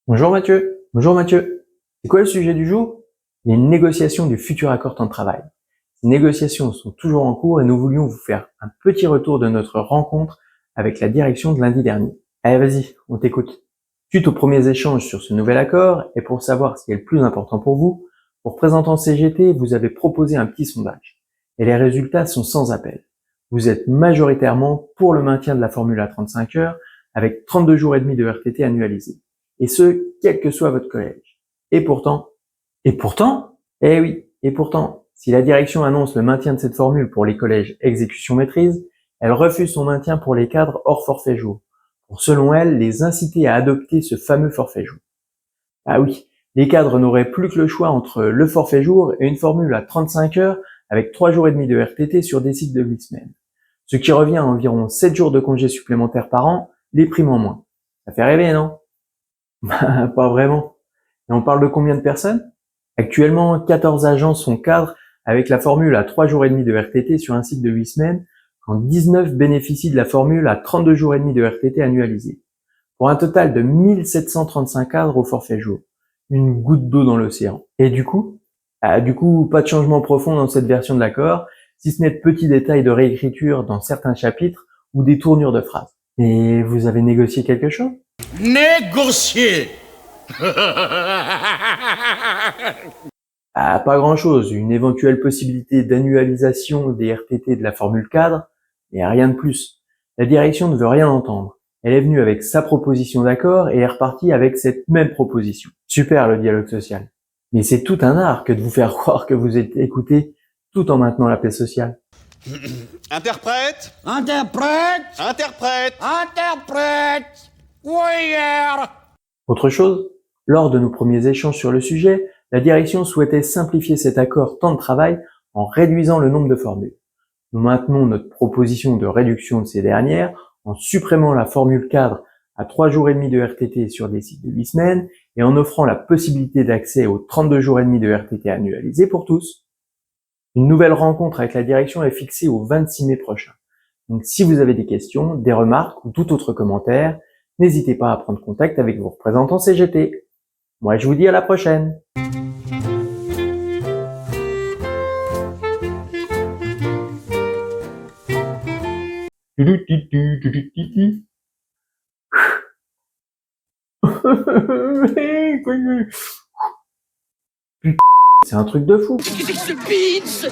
Bonjour Mathieu. Bonjour Mathieu. C'est quoi le sujet du jour? Les négociations du futur accord temps de travail. Ces négociations sont toujours en cours et nous voulions vous faire un petit retour de notre rencontre avec la direction de lundi dernier. Allez, vas-y, on t'écoute. Suite aux premiers échanges sur ce nouvel accord et pour savoir ce qui est le plus important pour vous, pour représentant CGT, vous avez proposé un petit sondage. Et les résultats sont sans appel. Vous êtes majoritairement pour le maintien de la formule à 35 heures avec 32 jours et demi de RTT annualisés. Et ce, quel que soit votre collège. Et pourtant, eh oui, et pourtant, si la direction annonce le maintien de cette formule pour les collèges exécution maîtrise, elle refuse son maintien pour les cadres hors forfait jour, pour selon elle les inciter à adopter ce fameux forfait jour. Ah oui, les cadres n'auraient plus que le choix entre le forfait jour et une formule à 35 heures avec 3 jours et demi de RTT sur des cycles de 8 semaines. Ce qui revient à environ 7 jours de congés supplémentaires par an, les primes en moins. Ça fait rêver, non? Pas vraiment. Et on parle de combien de personnes? Actuellement, 14 agents sont cadres avec la formule à 3 jours et demi de RTT sur un cycle de 8 semaines, quand 19 bénéficient de la formule à 32 jours et demi de RTT annualisé. Pour un total de 1735 cadres au forfait jour. Une goutte d'eau dans l'océan. Et du coup, pas de changement profond dans cette version de l'accord, si ce n'est de petits détails de réécriture dans certains chapitres ou des tournures de phrases. Et vous avez négocié quelque chose? Négocier. Pas grand-chose, une éventuelle possibilité d'annualisation des RTT de la formule cadre, et rien de plus. La direction ne veut rien entendre. Elle est venue avec sa proposition d'accord et est repartie avec cette même proposition. Super le dialogue social. Mais c'est tout un art que de vous faire croire que vous êtes écouté tout en maintenant la paix sociale. Interprète. Interprète. Interprète. Interprète. Warrior. Autre chose, lors de nos premiers échanges sur le sujet, la direction souhaitait simplifier cet accord temps de travail en réduisant le nombre de formules. Nous maintenons notre proposition de réduction de ces dernières en supprimant la formule cadre à 3 jours et demi de RTT sur des cycles de 8 semaines et en offrant la possibilité d'accès aux 32 jours et demi de RTT annualisés pour tous. Une nouvelle rencontre avec la direction est fixée au 26 mai prochain. Donc si vous avez des questions, des remarques ou tout autre commentaire, n'hésitez pas à prendre contact avec vos représentants CGT. Moi, je vous dis à la prochaine. Putain, c'est un truc de fou. It's the beats.